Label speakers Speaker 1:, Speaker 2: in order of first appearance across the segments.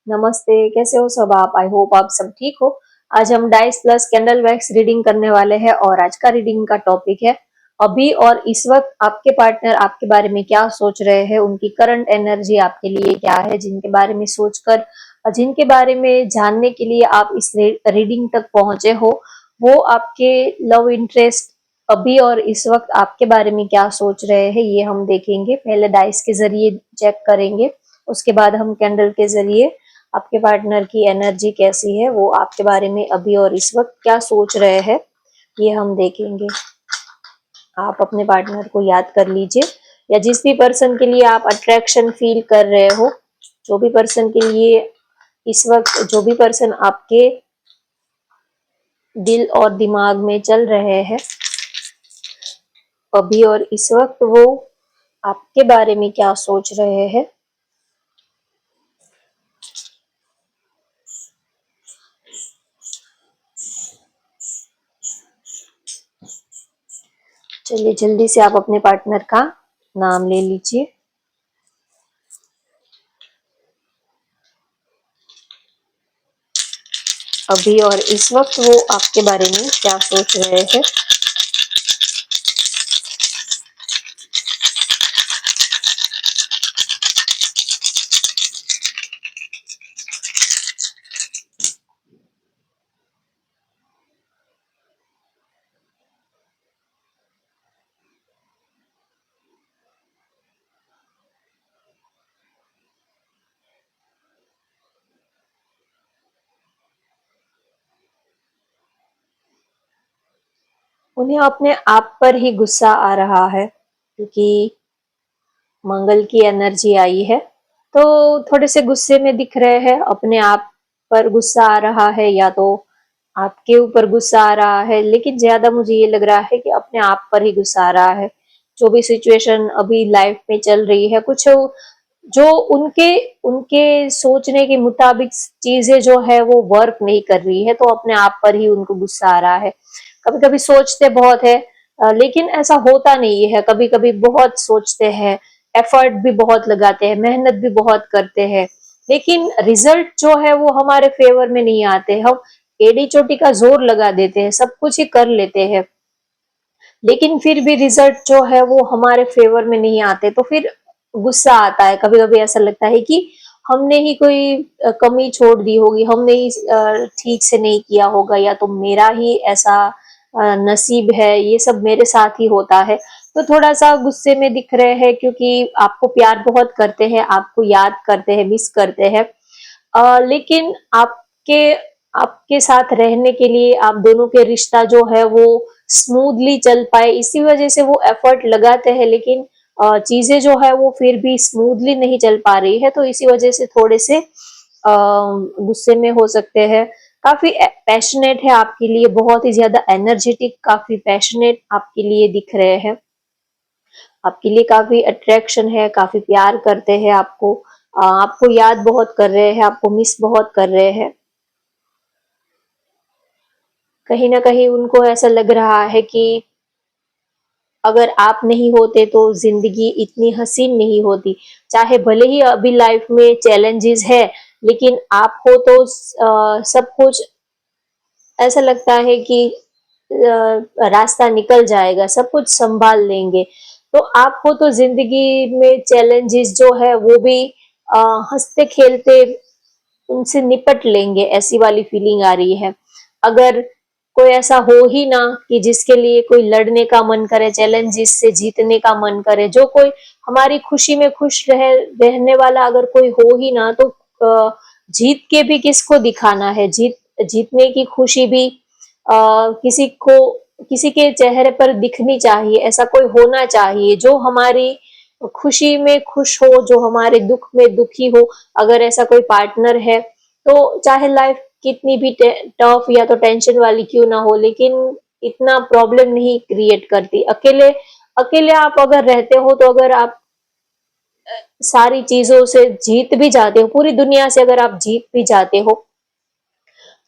Speaker 1: नमस्ते, कैसे हो सब आप? आई होप आप सब ठीक हो। आज हम dice plus candle wax reading करने वाले हैं और आज का रीडिंग का टॉपिक है अभी और इस वक्त आपके पार्टनर आपके बारे में क्या सोच रहे हैं, उनकी करंट एनर्जी आपके लिए क्या है, जिनके बारे में सोचकर जिनके बारे में जानने के लिए आप इस रीडिंग तक पहुंचे हो, वो आपके लव इंटरेस्ट अभी और इस वक्त आपके बारे में क्या सोच रहे हैं, ये हम देखेंगे। पहले डाइस के जरिए चेक करेंगे, उसके बाद हम कैंडल के जरिए आपके पार्टनर की एनर्जी कैसी है, वो आपके बारे में अभी और इस वक्त क्या सोच रहे हैं, ये हम देखेंगे। आप अपने पार्टनर को याद कर लीजिए या जिस भी पर्सन के लिए आप अट्रैक्शन फील कर रहे हो, जो भी पर्सन के लिए इस वक्त, जो भी पर्सन आपके दिल और दिमाग में चल रहे हैं अभी और इस वक्त, वो आपके बारे में क्या सोच रहे हैं। चलिए जल्दी से आप अपने पार्टनर का नाम ले लीजिए। अभी और इस वक्त वो आपके बारे में क्या सोच रहे हैं। उन्हें अपने आप पर ही गुस्सा आ रहा है क्योंकि मंगल की एनर्जी आई है, तो थोड़े से गुस्से में दिख रहे हैं। अपने आप पर गुस्सा आ रहा है या तो आपके ऊपर गुस्सा आ रहा है, लेकिन ज्यादा मुझे ये लग रहा है कि अपने आप पर ही गुस्सा आ रहा है। जो भी सिचुएशन अभी लाइफ में चल रही है, कुछ जो उनके उनके सोचने के मुताबिक चीजें जो है वो वर्क नहीं कर रही है, तो अपने आप पर ही उनको गुस्सा आ रहा है। कभी कभी सोचते बहुत है, लेकिन ऐसा होता नहीं है। कभी कभी बहुत सोचते हैं, एफर्ट भी बहुत लगाते हैं, मेहनत भी बहुत करते हैं, लेकिन रिजल्ट जो है वो हमारे फेवर में नहीं आते। हम एड़ी चोटी का जोर लगा देते हैं, सब कुछ ही कर लेते हैं, लेकिन फिर भी रिजल्ट जो है वो हमारे फेवर में नहीं आते, तो फिर गुस्सा आता है। कभी कभी ऐसा लगता है कि हमने ही कोई कमी छोड़ दी होगी, हमने ही ठीक से नहीं किया होगा, या तो मेरा ही ऐसा नसीब है, ये सब मेरे साथ ही होता है। तो थोड़ा सा गुस्से में दिख रहे हैं क्योंकि आपको प्यार बहुत करते हैं, आपको याद करते हैं, मिस करते हैं, लेकिन आपके आपके साथ रहने के लिए आप दोनों के रिश्ता जो है वो स्मूथली चल पाए, इसी वजह से वो एफर्ट लगाते हैं, लेकिन चीजें जो है वो फिर भी स्मूथली नहीं चल पा रही है, तो इसी वजह से थोड़े से गुस्से में हो सकते हैं। काफी पैशनेट है आपके लिए, बहुत ही ज्यादा एनर्जेटिक, काफी पैशनेट आपके लिए दिख रहे हैं। आपके लिए काफी अट्रैक्शन है, काफी प्यार करते हैं आपको, आपको याद बहुत कर रहे हैं, आपको मिस बहुत कर रहे हैं। कहीं ना कहीं उनको ऐसा लग रहा है कि अगर आप नहीं होते तो जिंदगी इतनी हसीन नहीं होती। चाहे भले ही अभी लाइफ में चैलेंजेस है, लेकिन आप हो तो सब कुछ ऐसा लगता है कि रास्ता निकल जाएगा, सब कुछ संभाल लेंगे। तो आप हो तो जिंदगी में चैलेंजेस जो है वो भी हंसते खेलते उनसे निपट लेंगे, ऐसी वाली फीलिंग आ रही है। अगर कोई ऐसा हो ही ना कि जिसके लिए कोई लड़ने का मन करे, चैलेंजेस से जीतने का मन करे, जो कोई हमारी खुशी में खुश रहने वाला अगर कोई हो ही ना, तो जीत के भी किसको दिखाना है? जीतने की खुशी भी किसी के चेहरे पर दिखनी चाहिए। ऐसा कोई होना चाहिए जो हमारी खुशी में खुश हो, जो हमारे दुख में दुखी हो। अगर ऐसा कोई पार्टनर है, तो चाहे लाइफ कितनी भी टफ या तो टेंशन वाली क्यों ना हो, लेकिन इतना प्रॉब्लम नहीं क्रिएट करती। अकेले अकेले आप अगर रहते हो, तो अगर आप सारी चीजों से जीत भी जाते हो, पूरी दुनिया से अगर आप जीत भी जाते हो,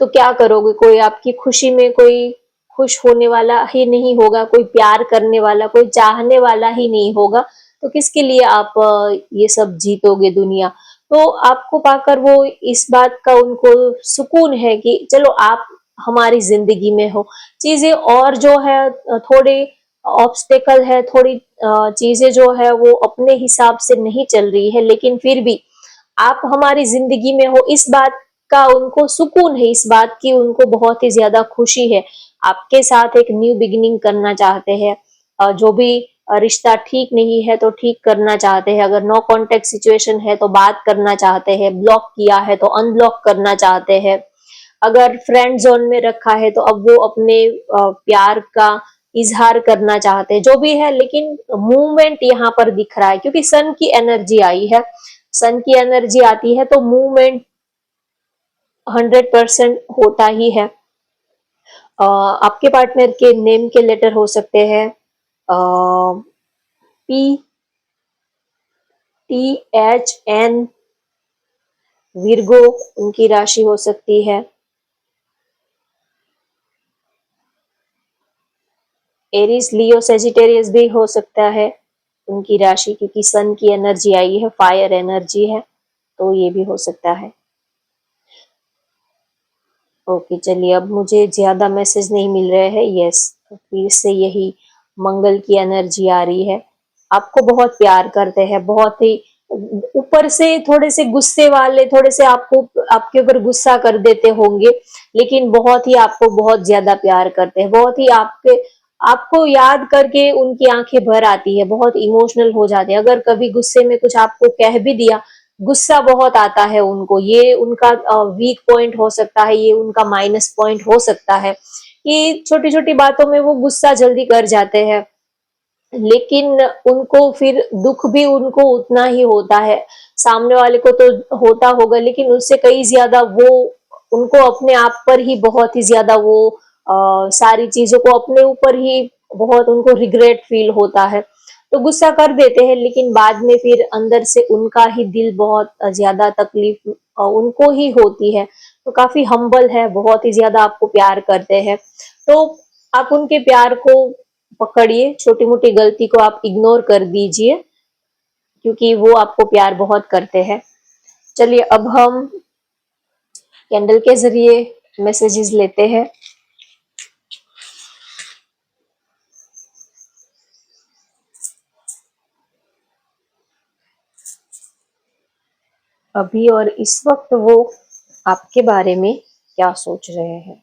Speaker 1: तो क्या करोगे? कोई आपकी खुशी में कोई खुश होने वाला ही नहीं होगा, कोई प्यार करने वाला, कोई चाहने वाला ही नहीं होगा, तो किसके लिए आप ये सब जीतोगे दुनिया? तो आपको पाकर वो इस बात का उनको सुकून है कि चलो आप हमारी जिंदगी में हो। चीजें और जो है थोड़े ऑब्स्टेकल है, थोड़ी चीजें जो है वो अपने हिसाब से नहीं चल रही है, लेकिन फिर भी आप हमारी जिंदगी में हो, इस बात का उनको सुकून है, इस बात की उनको बहुत ही ज्यादा खुशी है। आपके साथ एक न्यू बिगिनिंग करना चाहते हैं। जो भी रिश्ता ठीक नहीं है तो ठीक करना चाहते हैं, अगर नो कांटेक्ट सिचुएशन है तो बात करना चाहते हैं, ब्लॉक किया है तो अनब्लॉक करना चाहते हैं, अगर फ्रेंड जोन में रखा है तो अब वो अपने प्यार का इजहार करना चाहते हैं, जो भी है। लेकिन मूवमेंट यहाँ पर दिख रहा है क्योंकि सन की एनर्जी आई है। सन की एनर्जी आती है तो मूवमेंट 100% होता ही है। आपके पार्टनर के नेम के लेटर हो सकते हैं P, T, H, N, Virgo उनकी राशि हो सकती है, एरिस, लियो, सेजिटेरियस भी हो सकता है उनकी राशि, क्योंकि सन की एनर्जी आई है, फायर एनर्जी है, तो ये भी हो सकता है। ओके, चलिए अब मुझे ज्यादा मैसेज नहीं मिल रहे हैं। यस, फिर से यही मंगल की एनर्जी आ रही है। आपको बहुत प्यार करते हैं, बहुत ही ऊपर से थोड़े से गुस्से वाले, थोड़े से आपको आपके ऊपर गुस्सा कर देते होंगे, लेकिन बहुत ही आपको बहुत ज्यादा प्यार करते हैं, बहुत ही आपके आपको याद करके उनकी आंखें भर आती है, बहुत इमोशनल हो जाते हैं। अगर कभी गुस्से में कुछ आपको कह भी दिया, गुस्सा बहुत आता है उनको, ये उनका वीक पॉइंट हो सकता है, ये उनका माइनस पॉइंट हो सकता है कि छोटी छोटी बातों में वो गुस्सा जल्दी कर जाते हैं, लेकिन उनको फिर दुख भी उनको उतना ही होता है। सामने वाले को तो होता होगा, लेकिन उससे कई ज्यादा वो उनको अपने आप पर ही बहुत ही ज्यादा वो सारी चीजों को अपने ऊपर ही बहुत उनको रिग्रेट फील होता है, तो गुस्सा कर देते हैं, लेकिन बाद में फिर अंदर से उनका ही दिल बहुत ज्यादा तकलीफ उनको ही होती है। तो काफी हम्बल है, बहुत ही ज्यादा आपको प्यार करते हैं। तो आप उनके प्यार को पकड़िए, छोटी मोटी गलती को आप इग्नोर कर दीजिए, क्योंकि वो आपको प्यार बहुत करते हैं। चलिए अब हम कैंडल के जरिए मैसेजेस लेते हैं। अभी और इस वक्त वो आपके बारे में क्या सोच रहे हैं।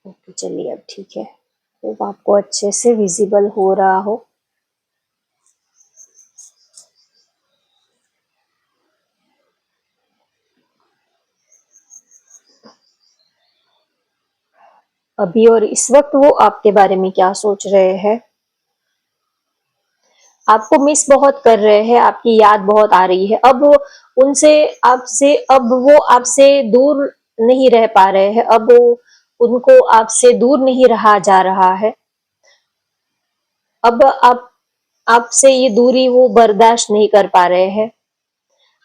Speaker 1: ओके, चलिए अब ठीक है, तो आपको अच्छे से विजिबल हो रहा हो। अभी और इस वक्त वो आपके बारे में क्या सोच रहे हैं। आपको मिस बहुत कर रहे हैं, आपकी याद बहुत आ रही है। अब उनसे आपसे अब वो आपसे दूर नहीं रह पा रहे हैं, अब उनको आपसे दूर नहीं रहा जा रहा है। अब आप आपसे ये दूरी वो बर्दाश्त नहीं कर पा रहे हैं।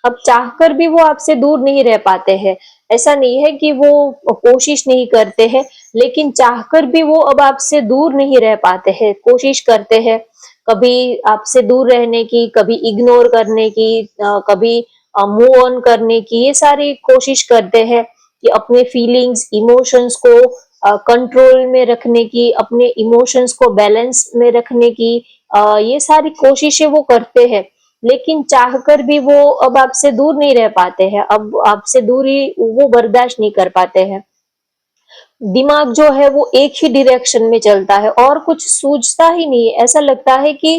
Speaker 1: अब चाहकर भी वो आपसे दूर नहीं रह पाते हैं। ऐसा नहीं है कि वो कोशिश नहीं करते हैं, लेकिन चाहकर भी वो अब आपसे दूर नहीं रह पाते हैं। कोशिश करते हैं कभी आपसे दूर रहने की, कभी इग्नोर करने की, कभी मूव ऑन करने की, ये सारी कोशिश करते हैं कि अपने फीलिंग्स, इमोशंस को कंट्रोल में रखने की, अपने इमोशंस को बैलेंस में रखने की, ये सारी कोशिशें वो करते हैं, लेकिन चाहकर भी वो अब आपसे दूर नहीं रह पाते हैं। अब आपसे दूरी वो बर्दाश्त नहीं कर पाते हैं। दिमाग जो है वो एक ही डायरेक्शन में चलता है और कुछ सूझता ही नहीं है। ऐसा लगता है कि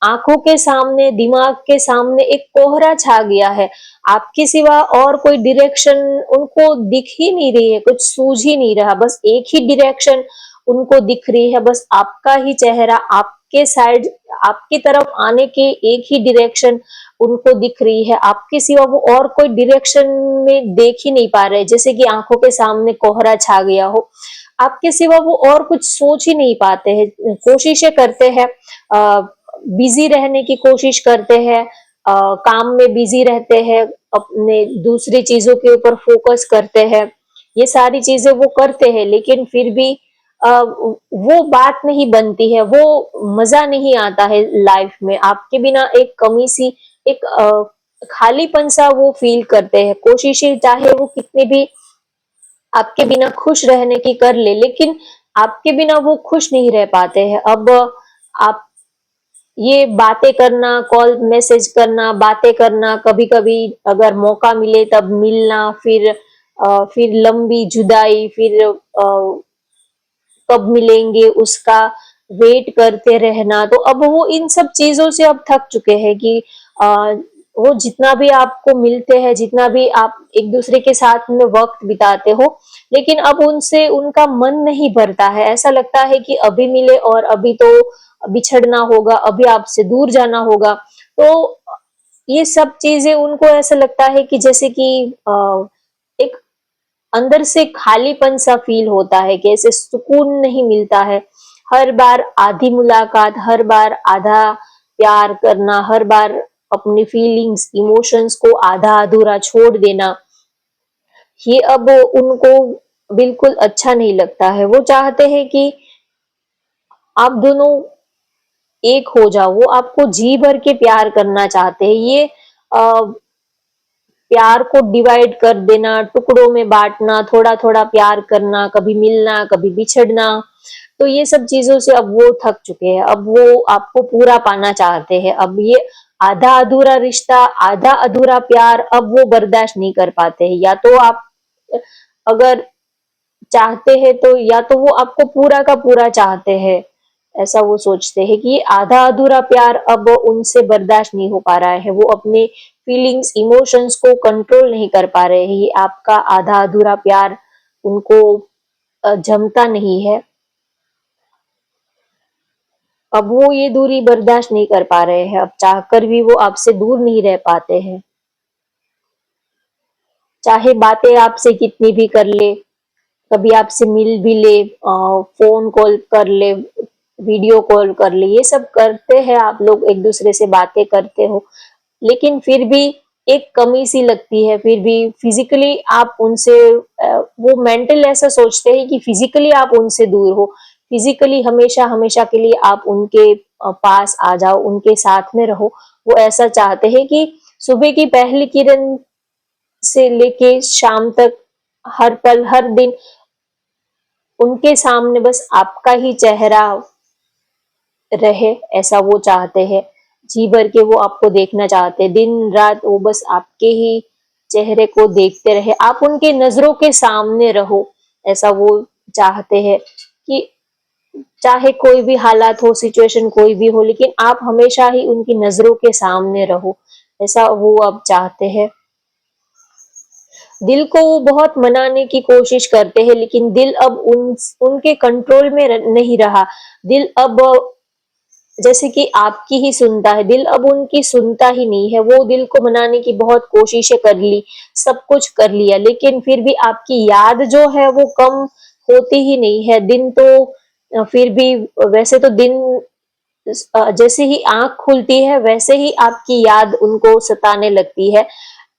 Speaker 1: आंखों के सामने, दिमाग के सामने एक कोहरा छा गया है, आपके सिवा और कोई डायरेक्शन उनको दिख ही नहीं रही है, कुछ सूझ ही नहीं रहा, बस एक ही डायरेक्शन उनको दिख रही है, बस आपका ही चेहरा आपके साइड, आपकी तरफ आने के एक ही डायरेक्शन उनको दिख रही है, आपके सिवा वो और कोई डायरेक्शन में देख ही नहीं पा रहे, जैसे कि आंखों के सामने कोहरा छा गया हो। आपके सिवा वो और कुछ सोच ही नहीं पाते हैं, कोशिशें करते हैं, बिजी रहने की कोशिश करते हैं, काम में बिजी रहते हैं, अपने दूसरी चीजों के ऊपर फोकस करते हैं, ये सारी चीजें वो करते हैं, लेकिन फिर भी वो बात नहीं बनती है, वो मजा नहीं आता है लाइफ में। आपके बिना एक कमी सी, एक खालीपन सा वो फील करते हैं। कोशिशें चाहे वो कितनी भी आपके बिना खुश रहने की कर ले, लेकिन आपके बिना वो खुश नहीं रह पाते हैं। अब आप ये बातें करना, कॉल मैसेज करना, बातें करना, कभी-कभी अगर मौका मिले तब मिलना, फिर लंबी जुदाई, फिर कब मिलेंगे उसका वेट करते रहना। तो अब वो इन सब चीजों से अब थक चुके हैं कि वो जितना भी आपको मिलते हैं, जितना भी आप एक दूसरे के साथ में वक्त बिताते हो, लेकिन अब उनसे उनका मन नहीं भरता है। ऐसा लगता है कि अभी मिले और अभी तो बिछड़ना होगा, अभी आपसे दूर जाना होगा। तो ये सब चीजें उनको ऐसा लगता है कि जैसे कि एक अंदर से खालीपन सा फील होता है, कि ऐसे सुकून नहीं मिलता है। हर बार आधी मुलाकात, हर बार आधा प्यार करना, हर बार अपनी फीलिंग्स, इमोशंस को आधा अधूरा छोड़ देना, ये अब उनको बिल्कुल अच्छा नहीं लगता है। वो चाहते हैं कि आप दोनों एक हो जाओ, वो आपको जी भर के प्यार करना चाहते हैं। ये प्यार को डिवाइड कर देना, टुकड़ों में बांटना, थोड़ा-थोड़ा प्यार करना, कभी मिलना, कभी बिछड़ना, तो ये सब चीज़ों से अब वो थक चुके हैं। अब वो आपको पूरा पाना चाहते हैं। अब ये आधा अधूरा रिश्ता, आधा अधूरा प्यार अब वो बर्दाश्त नहीं कर पाते हैं। या तो आप अगर चाहते हैं तो या तो वो आपको पूरा का पूरा चाहते हैं, ऐसा वो सोचते हैं कि आधा अधूरा प्यार अब उनसे बर्दाश्त नहीं हो पा रहा है। वो अपने फीलिंग्स, इमोशंस को कंट्रोल नहीं कर पा रहे हैं। ये आपका आधा अधूरा प्यार उनको जमता नहीं है। अब वो ये दूरी बर्दाश्त नहीं कर पा रहे हैं। अब चाहकर भी वो आपसे दूर नहीं रह पाते हैं। चाहे बातें आपसे कितनी भी कर ले, कभी आपसे मिल भी ले, फोन कॉल कर ले, वीडियो कॉल कर ले, ये सब करते हैं आप लोग, एक दूसरे से बातें करते हो, लेकिन फिर भी एक कमी सी लगती है। फिर भी फिजिकली आप उनसे वो मेंटल ऐसा सोचते हैं कि फिजिकली आप उनसे दूर हो, फिजिकली हमेशा हमेशा के लिए आप उनके पास आ जाओ, उनके साथ में रहो। वो ऐसा चाहते हैं कि सुबह की पहली किरण से लेके शाम तक, हर पल, हर दिन उनके सामने बस आपका ही चेहरा रहे, ऐसा वो चाहते हैं। जी भर के वो आपको देखना चाहते हैं, दिन रात वो बस आपके ही चेहरे को देखते रहे, आप उनके नजरों के सामने रहो, ऐसा वो चाहते हैं कि चाहे कोई भी हालात हो, सिचुएशन कोई भी हो, लेकिन आप हमेशा ही उनकी नजरों के सामने रहो, ऐसा वो अब चाहते हैं। दिल को वो बहुत मनाने की कोशिश करते हैं, लेकिन दिल अब उनके कंट्रोल में नहीं रहा। दिल अब जैसे कि आपकी ही सुनता है, दिल अब उनकी सुनता ही नहीं है। वो दिल को मनाने की बहुत कोशिशें कर ली, सब कुछ कर लिया, लेकिन फिर भी आपकी याद जो है वो कम होती ही नहीं है। दिन तो फिर भी, वैसे तो दिन जैसे ही आंख खुलती है वैसे ही आपकी याद उनको सताने लगती है,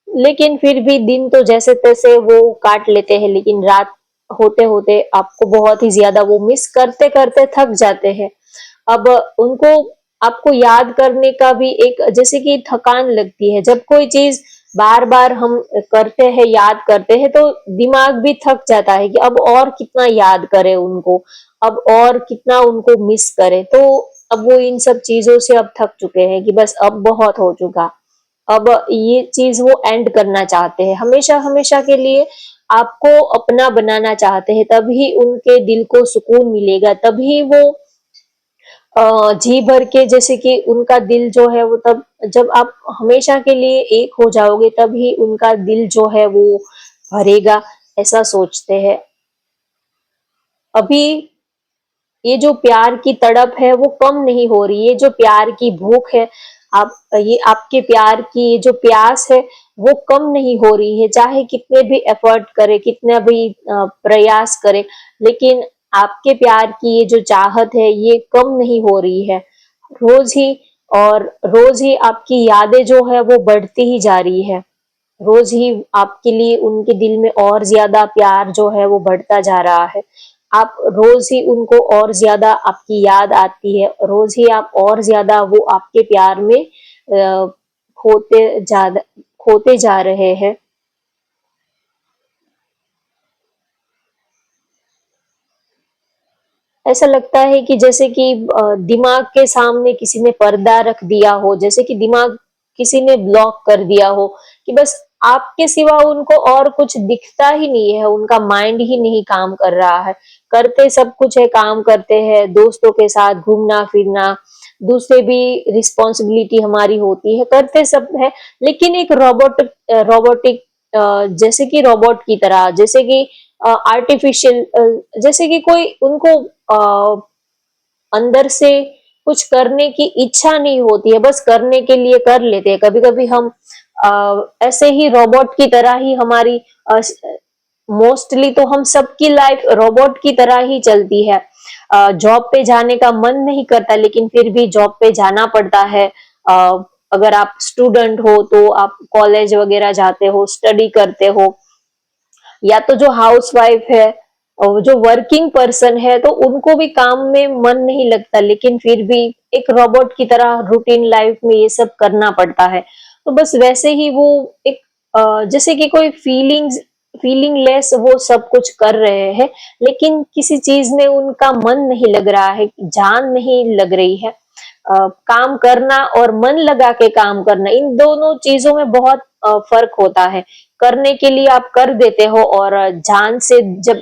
Speaker 1: लेकिन फिर भी दिन तो जैसे तैसे वो काट लेते हैं, लेकिन रात होते होते आपको बहुत ही ज्यादा वो मिस करते करते थक जाते हैं। अब उनको आपको याद करने का भी एक जैसे कि थकान लगती है। जब कोई चीज बार बार हम करते हैं, याद करते हैं, तो दिमाग भी थक जाता है कि अब और कितना याद करें उनको, अब और कितना उनको मिस करें। तो अब वो इन सब चीजों से अब थक चुके हैं कि बस अब बहुत हो चुका, अब ये चीज वो एंड करना चाहते हैं, हमेशा हमेशा के लिए आपको अपना बनाना चाहते हैं। तभी उनके दिल को सुकून मिलेगा, तभी वो जी भर के, जैसे कि उनका दिल जो है वो, तब जब आप हमेशा के लिए एक हो जाओगे तभी उनका दिल जो है वो भरेगा, ऐसा सोचते हैं। अभी ये जो प्यार की तड़प है वो कम नहीं हो रही, ये जो प्यार की भूख है, आप ये आपके प्यार की ये जो प्यास है वो कम नहीं हो रही है। चाहे कितने भी एफर्ट करे, कितना भी प्रयास करे, लेकिन आपके प्यार की ये जो चाहत है ये कम नहीं हो रही है। रोज ही और रोज ही आपकी यादें जो है वो बढ़ती ही जा रही है। रोज ही आपके लिए उनके दिल में और ज्यादा प्यार जो है वो बढ़ता जा रहा है। आप रोज ही उनको और ज्यादा आपकी याद आती है, रोज ही आप और ज्यादा वो आपके प्यार में खोते ज्यादा खोते जा रहे हैं। ऐसा लगता है कि जैसे कि दिमाग के सामने किसी ने पर्दा रख दिया हो, जैसे कि दिमाग किसी ने ब्लॉक कर दिया हो कि बस आपके सिवा उनको और कुछ दिखता ही नहीं है, उनका माइंड ही नहीं काम कर रहा है। करते सब कुछ है, काम करते हैं, दोस्तों के साथ घूमना-फिरना, दूसरे भी रिस्पॉन्सिबिलिटी हमारी होती है, करते सब है, लेकिन एक रोबोटिक जैसे कि रोबोट की तरह, जैसे कि आर्टिफिशियल जैसे कि कोई उनको अंदर से कुछ करने की इच्छा नहीं होती है, बस करने के लिए कर लेते हैं। कभी-कभी हम ऐसे ही रोबोट की तरह ही हमारी मोस्टली तो हम सबकी लाइफ रोबोट की तरह ही चलती है। जॉब पे जाने का मन नहीं करता लेकिन फिर भी जॉब पे जाना पड़ता है। अ, अगर आप स्टूडेंट हो तो आप कॉलेज वगैरह जाते हो, स्टडी करते हो, या तो जो हाउसवाइफ है और जो वर्किंग पर्सन है तो उनको भी काम में मन नहीं लगता लेकिन फिर भी एक रोबोट की तरह रूटीन लाइफ में ये सब करना पड़ता है। तो बस वैसे ही वो एक जैसे कि कोई फीलिंगलेस वो सब कुछ कर रहे हैं लेकिन किसी चीज में उनका मन नहीं लग रहा है, जान नहीं लग रही है। काम करना और मन लगा के काम करना, इन दोनों चीजों में बहुत फर्क होता है। करने के लिए आप कर देते हो और जान से जब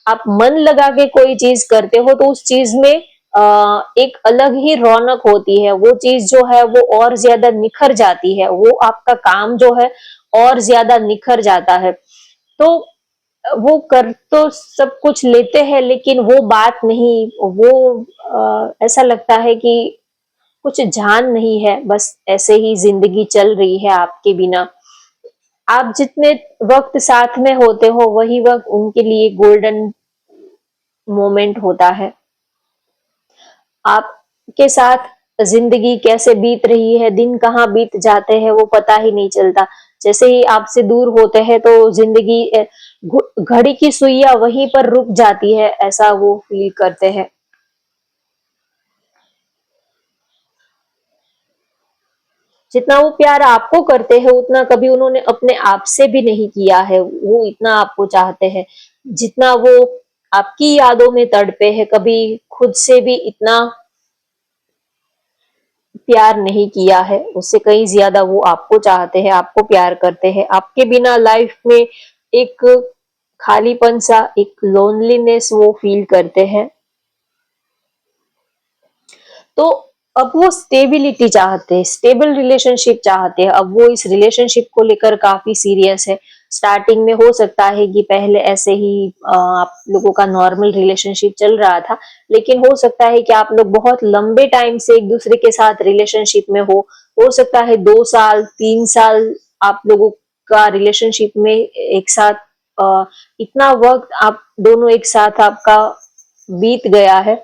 Speaker 1: आप मन लगा के कोई चीज करते हो तो उस चीज में एक अलग ही रौनक होती है, वो चीज जो है वो और ज्यादा निखर जाती है, वो आपका काम जो है और ज्यादा निखर जाता है। तो वो कर तो सब कुछ लेते हैं लेकिन वो बात नहीं, वो ऐसा लगता है कि कुछ जान नहीं है, बस ऐसे ही जिंदगी चल रही है आपके बिना। आप जितने वक्त साथ में होते हो वही वक्त उनके लिए गोल्डन मोमेंट होता है। आपके साथ जिंदगी कैसे बीत रही है, दिन कहाँ बीत जाते हैं वो पता ही नहीं चलता। जैसे ही आपसे दूर होते हैं तो जिंदगी घड़ी की सुइयां वहीं पर रुक जाती है, ऐसा वो फील करते हैं। जितना वो प्यार आपको करते हैं उतना कभी उन्होंने अपने आप से भी नहीं किया है, वो इतना आपको चाहते हैं। जितना वो आपकी यादों में तड़पे हैं, कभी खुद से भी इतना प्यार नहीं किया है, उससे कहीं ज्यादा वो आपको चाहते हैं, आपको प्यार करते हैं। आपके बिना लाइफ में एक खालीपन सा, एक लोनलीनेस वो फील करते हैं। तो अब वो स्टेबिलिटी चाहते हैं, स्टेबल रिलेशनशिप चाहते हैं। अब वो इस रिलेशनशिप को लेकर काफी सीरियस है। स्टार्टिंग में हो सकता है कि पहले ऐसे ही आप लोगों का नॉर्मल रिलेशनशिप चल रहा था, लेकिन हो सकता है कि आप लोग बहुत लंबे टाइम से एक दूसरे के साथ रिलेशनशिप में हो सकता है 2 साल 3 साल आप लोगों का रिलेशनशिप में एक साथ इतना वक्त आप दोनों एक साथ आपका बीत गया है।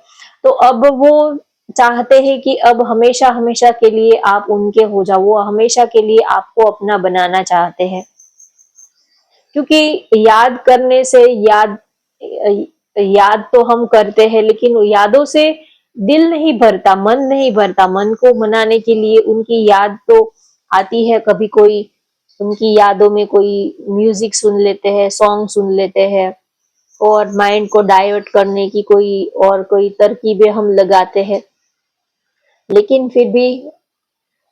Speaker 1: तो अब वो चाहते हैं कि अब हमेशा हमेशा के लिए आप उनके हो जाओ, वो हमेशा के लिए आपको अपना बनाना चाहते हैं। क्योंकि याद करने से याद तो हम करते हैं लेकिन यादों से दिल नहीं भरता, मन नहीं भरता। मन को मनाने के लिए उनकी याद तो आती है, कभी कोई उनकी यादों में कोई म्यूजिक सुन लेते हैं, सॉन्ग सुन लेते हैं और माइंड को डाइवर्ट करने की कोई तरकीबें हम लगाते हैं, लेकिन फिर भी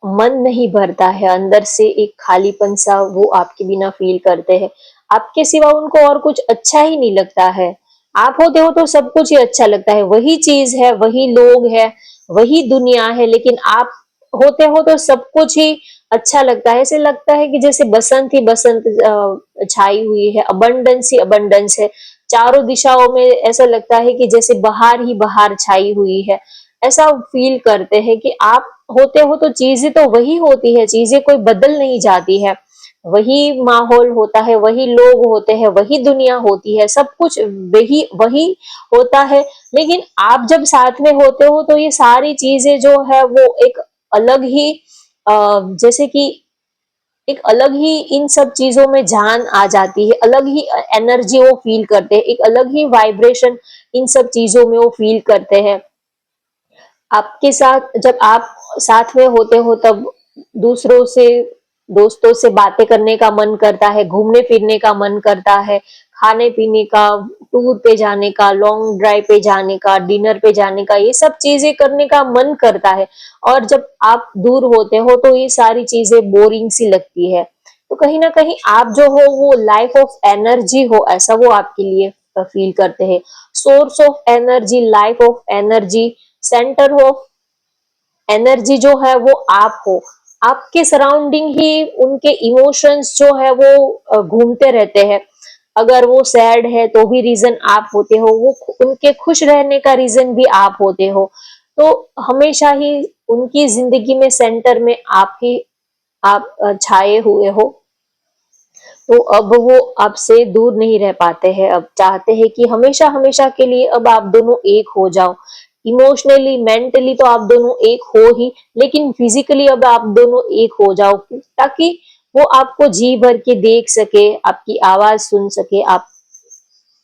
Speaker 1: मन नहीं भरता है, अंदर से एक खालीपन सा वो आपके बिना फील करते हैं। आपके सिवा उनको और कुछ अच्छा ही नहीं लगता है। आप होते हो तो सब कुछ ही अच्छा लगता है, वही चीज है, वही लोग है, वही दुनिया है, लेकिन आप होते हो तो सब कुछ ही अच्छा लगता है। ऐसे लगता है कि जैसे बसंत ही बसंत छाई हुई है, अबंडेंस ही अबंडेंस है। चारों दिशाओं में ऐसा लगता है कि जैसे बहार ही बहार छाई हुई है। ऐसा फील करते हैं कि आप होते हो तो चीजें तो वही होती है, चीजें कोई बदल नहीं जाती है, वही माहौल होता है, वही लोग होते हैं, वही दुनिया होती है, सब कुछ वही वही होता है। लेकिन आप जब साथ में होते हो तो ये सारी चीजें जो है वो एक अलग ही जैसे कि एक अलग ही इन सब चीजों में जान आ जाती है, अलग ही एनर्जी वो फील करते हैं, एक अलग ही वाइब्रेशन इन सब चीजों में वो फील करते हैं। आपके साथ जब आप साथ में होते हो तब दूसरों से, दोस्तों से बातें करने का मन करता है, घूमने फिरने का मन करता है, खाने पीने का, टूर पे जाने का, लॉन्ग ड्राइव पे जाने का, डिनर पे जाने का, ये सब चीजें करने का मन करता है। और जब आप दूर होते हो तो ये सारी चीजें बोरिंग सी लगती है। तो कहीं ना कहीं आप जो हो वो लाइफ ऑफ एनर्जी हो, ऐसा वो आपके लिए फील करते हैं। Source of energy, life of energy, centre of energy जो है वो आप हो। आपके सराउंडिंग ही उनके इमोशंस जो है वो घूमते रहते हैं। अगर वो सैड है तो भी रीजन आप होते हो, वो उनके खुश रहने का रीजन भी आप होते हो। तो हमेशा ही उनकी जिंदगी में सेंटर में आप ही आप छाए हुए हो। तो अब वो आपसे दूर नहीं रह पाते हैं, अब चाहते हैं कि हमेशा हमेशा के लिए अब आप दोनों एक हो जाओ। इमोशनली, मेंटली तो आप दोनों एक हो ही, लेकिन फिजिकली अब आप दोनों एक हो जाओ, ताकि वो आपको जी भर के देख सके, आपकी आवाज सुन सके,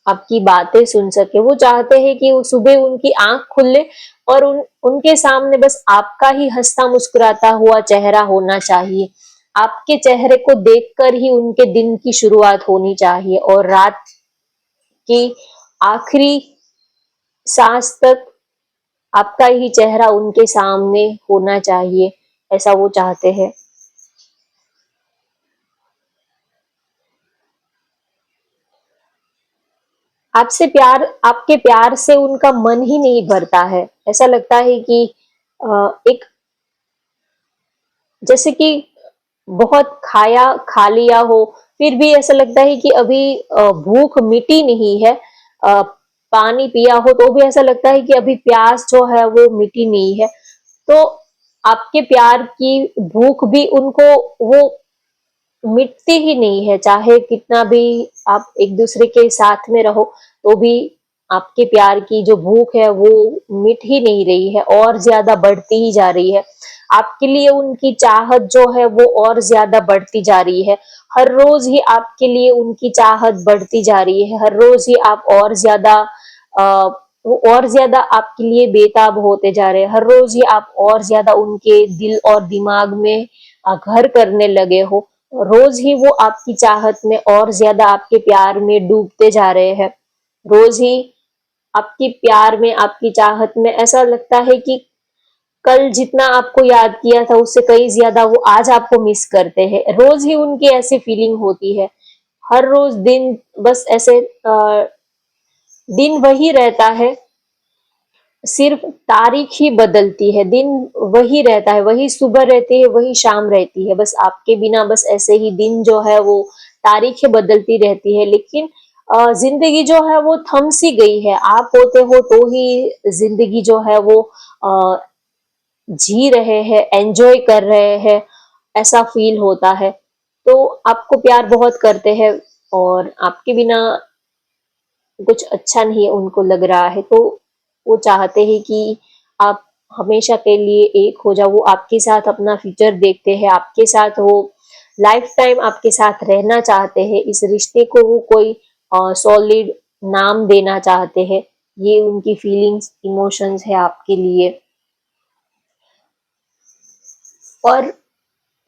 Speaker 1: आपकी बातें सुन सके। वो चाहते हैं कि वो सुबह उनकी आंख खुले और उनके सामने बस आपका ही हंसता मुस्कुराता हुआ चेहरा होना चाहिए। आपके चेहरे को देखकर ही उनके दिन की शुरुआत होनी चाहिए और रात की आखिरी सांस तक आपका ही चेहरा उनके सामने होना चाहिए, ऐसा वो चाहते हैं। आपसे प्यार, आपके प्यार से उनका मन ही नहीं भरता है। ऐसा लगता है कि एक जैसे कि बहुत खाया खा लिया हो, फिर भी ऐसा लगता है कि अभी भूख मिटी नहीं है। पानी पिया हो तो भी ऐसा लगता है कि अभी प्यास जो है वो मिटी नहीं है। तो आपके प्यार की भूख भी उनको वो मिटती ही नहीं है, चाहे कितना भी आप एक दूसरे के साथ में रहो तो भी आपके प्यार की जो भूख है वो मिट ही नहीं रही है, और ज्यादा बढ़ती ही जा रही है। आपके लिए उनकी चाहत जो है वो और ज्यादा बढ़ती जा रही है। हर रोज ही आपके लिए उनकी चाहत बढ़ती जा रही है, हर रोज ही आप और ज्यादा वो और ज्यादा आपके लिए बेताब होते जा रहे हैं, हर रोज ही आप और ज्यादा उनके दिल और दिमाग में घर करने लगे हो। रोज ही वो आपकी चाहत में और ज्यादा आपके प्यार में डूबते जा रहे हैं। रोज ही आपकी प्यार में, आपकी चाहत में ऐसा लगता है कि कल जितना आपको याद किया था उससे कहीं ज्यादा वो आज आपको मिस करते हैं। रोज ही उनकी ऐसी फीलिंग होती है। हर रोज दिन बस ऐसे दिन वही रहता है, सिर्फ तारीख ही बदलती है। दिन वही रहता है, वही सुबह रहती है, वही शाम रहती है, बस आपके बिना बस ऐसे ही दिन जो है वो तारीखें बदलती रहती है। लेकिन जिंदगी जो है वो थम सी गई है। आप होते हो तो ही जिंदगी जो है वो अ, जी रहे हैं, एंजॉय कर रहे हैं, ऐसा फील होता है। तो आपको प्यार बहुत करते हैं और आपके बिना कुछ अच्छा नहीं उनको लग रहा है, तो वो चाहते हैं कि आप हमेशा के लिए एक हो जाओ। वो आपके साथ अपना फ्यूचर देखते हैं, आपके साथ वो लाइफ टाइम आपके साथ रहना चाहते हैं। इस रिश्ते को वो कोई सॉलिड नाम देना चाहते हैं। ये उनकी फीलिंग्स, इमोशंस है आपके लिए। और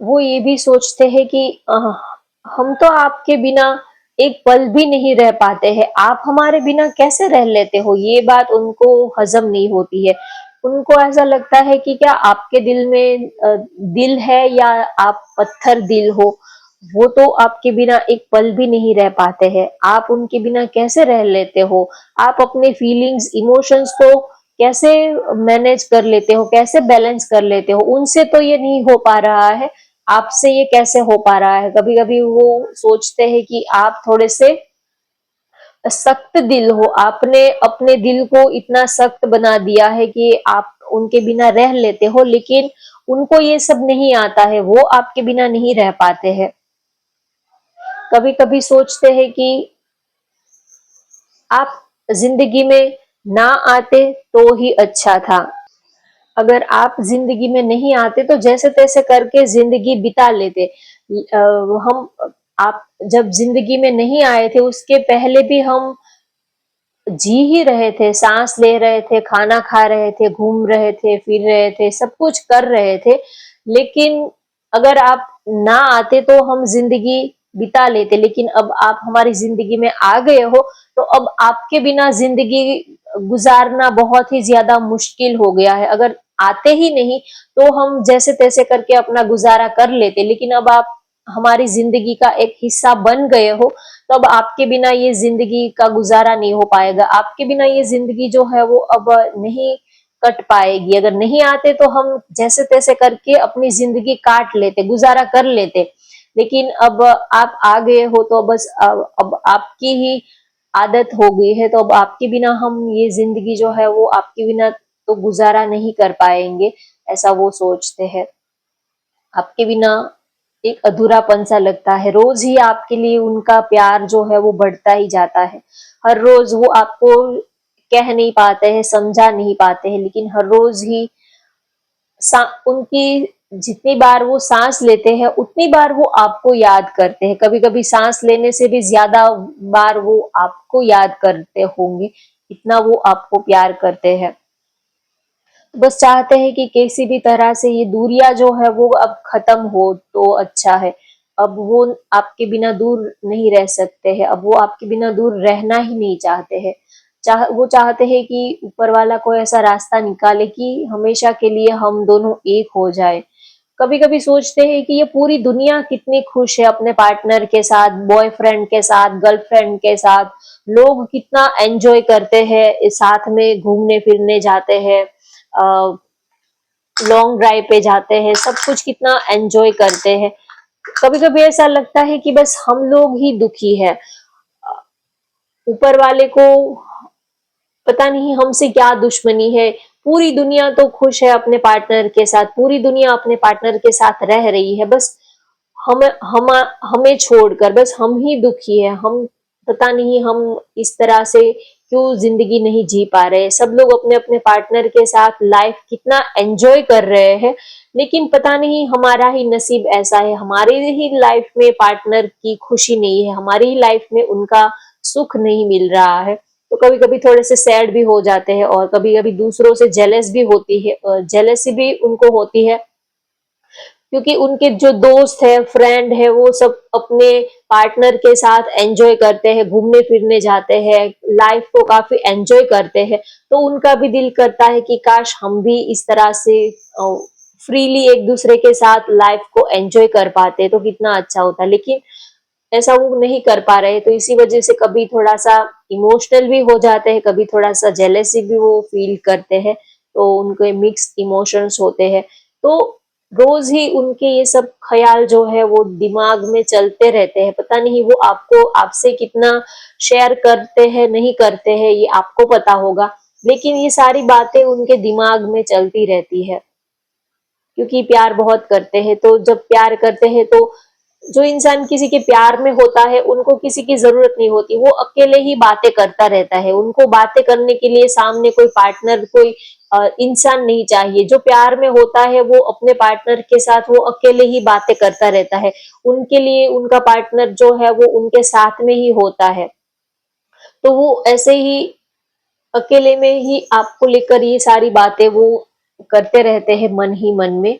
Speaker 1: वो ये भी सोचते हैं कि हम तो आपके बिना एक पल भी नहीं रह पाते हैं, आप हमारे बिना कैसे रह लेते हो? ये बात उनको हजम नहीं होती है। उनको ऐसा लगता है कि क्या आपके दिल में दिल है या आप पत्थर दिल हो? वो तो आपके बिना एक पल भी नहीं रह पाते हैं। आप उनके बिना कैसे रह लेते हो? आप अपने फीलिंग्स, इमोशंस को कैसे मैनेज कर लेते हो, कैसे बैलेंस कर लेते हो? उनसे तो ये नहीं हो पा रहा है, आपसे ये कैसे हो पा रहा है? कभी कभी वो सोचते हैं कि आप थोड़े से सख्त दिल हो, आपने अपने दिल को इतना सख्त बना दिया है कि आप उनके बिना रह लेते हो, लेकिन उनको ये सब नहीं आता है, वो आपके बिना नहीं रह पाते हैं। कभी कभी सोचते हैं कि आप जिंदगी में ना आते तो ही अच्छा था। अगर आप जिंदगी में नहीं आते तो जैसे तैसे करके जिंदगी बिता लेते। हम आप जब जिंदगी में नहीं आए थे उसके पहले भी हम जी ही रहे थे, सांस ले रहे थे, खाना खा रहे थे, घूम रहे थे, फिर रहे थे, सब कुछ कर रहे थे। लेकिन अगर आप ना आते तो हम जिंदगी बिता लेते, लेकिन अब आप हमारी जिंदगी में आ गए हो तो अब आपके बिना जिंदगी गुजारना बहुत ही ज्यादा मुश्किल हो गया है। अगर आते ही नहीं तो हम जैसे तैसे करके अपना गुजारा कर लेते, लेकिन अब आप हमारी जिंदगी का एक हिस्सा बन गए हो तो अब आपके बिना ये जिंदगी का गुजारा नहीं हो पाएगा। आपके बिना ये जिंदगी जो है वो अब नहीं कट पाएगी। अगर नहीं आते तो हम जैसे तैसे करके अपनी जिंदगी काट लेते, गुजारा कर लेते, लेकिन अब आप आ गए हो तो बस अब आपकी ही आदत हो गई है, तो अब आपके बिना हम ये जिंदगी जो है वो आपके बिना तो गुजारा नहीं कर पाएंगे, ऐसा वो सोचते हैं। आपके बिना एक अधूरापन सा लगता है। रोज ही आपके लिए उनका प्यार जो है वो बढ़ता ही जाता है। हर रोज वो आपको कह नहीं पाते हैं, समझा नहीं पाते हैं, लेकिन हर रोज ही उनकी जितनी बार वो सांस लेते हैं उतनी बार वो आपको याद करते हैं। कभी कभी सांस लेने से भी ज्यादा बार वो आपको याद करते होंगे, इतना वो आपको प्यार करते हैं। बस चाहते हैं कि किसी भी तरह से ये दूरियां जो है वो अब खत्म हो तो अच्छा है। अब वो आपके बिना दूर नहीं रह सकते हैं, अब वो आपके बिना दूर रहना ही नहीं चाहते हैं। वो चाहते हैं कि ऊपर वाला कोई ऐसा रास्ता निकाले कि हमेशा के लिए हम दोनों एक हो जाए। कभी कभी सोचते हैं कि ये पूरी दुनिया कितनी खुश है अपने पार्टनर के साथ, बॉयफ्रेंड के साथ, गर्लफ्रेंड के साथ। लोग कितना एंजॉय करते हैं, साथ में घूमने फिरने जाते हैं, लॉन्ग ड्राइव पे जाते हैं, सब कुछ कितना एंजॉय करते हैं। कभी कभी ऐसा लगता है कि बस हम लोग ही दुखी है। ऊपर वाले को पता नहीं हमसे क्या दुश्मनी है। पूरी दुनिया तो खुश है अपने पार्टनर के साथ, पूरी दुनिया अपने पार्टनर के साथ रह रही है, बस हमें छोड़कर बस हम ही दुखी है। हम पता नहीं हम इस तरह से क्यों जिंदगी नहीं जी पा रहे। सब लोग अपने अपने पार्टनर के साथ लाइफ कितना एंजॉय कर रहे हैं, लेकिन पता नहीं हमारा ही नसीब ऐसा है, हमारी ही लाइफ में पार्टनर की खुशी नहीं है, हमारी ही लाइफ में उनका सुख नहीं मिल रहा है। तो कभी कभी थोड़े से सैड भी हो जाते हैं और कभी कभी दूसरों से जेलस भी होती है, जेलसी भी उनको होती है, क्योंकि उनके जो दोस्त है, फ्रेंड है, वो सब अपने पार्टनर के साथ एंजॉय करते हैं, घूमने फिरने जाते हैं, लाइफ को काफी एंजॉय करते हैं। तो उनका भी दिल करता है कि काश हम भी इस तरह से फ्रीली एक दूसरे के साथ लाइफ को एंजॉय कर पाते तो कितना अच्छा होता, लेकिन ऐसा वो नहीं कर पा रहे। तो इसी वजह से कभी थोड़ा सा इमोशनल भी हो जाते हैं, कभी थोड़ा सा जेलेसी भी वो फील करते हैं, तो उनके मिक्स इमोशंस होते हैं। तो रोज ही उनके ये सब ख्याल जो है वो दिमाग में चलते रहते हैं। पता नहीं वो आपको आपसे कितना शेयर करते हैं, नहीं करते हैं, ये आपको पता होगा, लेकिन ये सारी बातें उनके दिमाग में चलती रहती है, क्योंकि प्यार बहुत करते हैं। तो जब प्यार करते हैं तो जो इंसान किसी के प्यार में होता है उनको किसी की जरूरत नहीं होती, वो अकेले ही बातें करता रहता है। उनको बातें करने के लिए सामने कोई पार्टनर, कोई इंसान नहीं चाहिए। जो प्यार में होता है वो अपने पार्टनर के साथ वो अकेले ही बातें करता रहता है। उनके लिए उनका पार्टनर जो है वो उनके साथ में ही होता है। तो वो ऐसे ही अकेले में ही आपको लेकर ये सारी बातें वो करते रहते हैं मन ही मन में।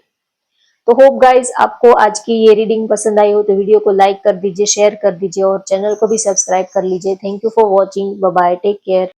Speaker 1: तो होप गाइज आपको आज की ये रीडिंग पसंद आई हो तो वीडियो को लाइक कर दीजिए, शेयर कर दीजिए और चैनल को भी सब्सक्राइब कर लीजिए। Thank you for watching, bye bye, take care.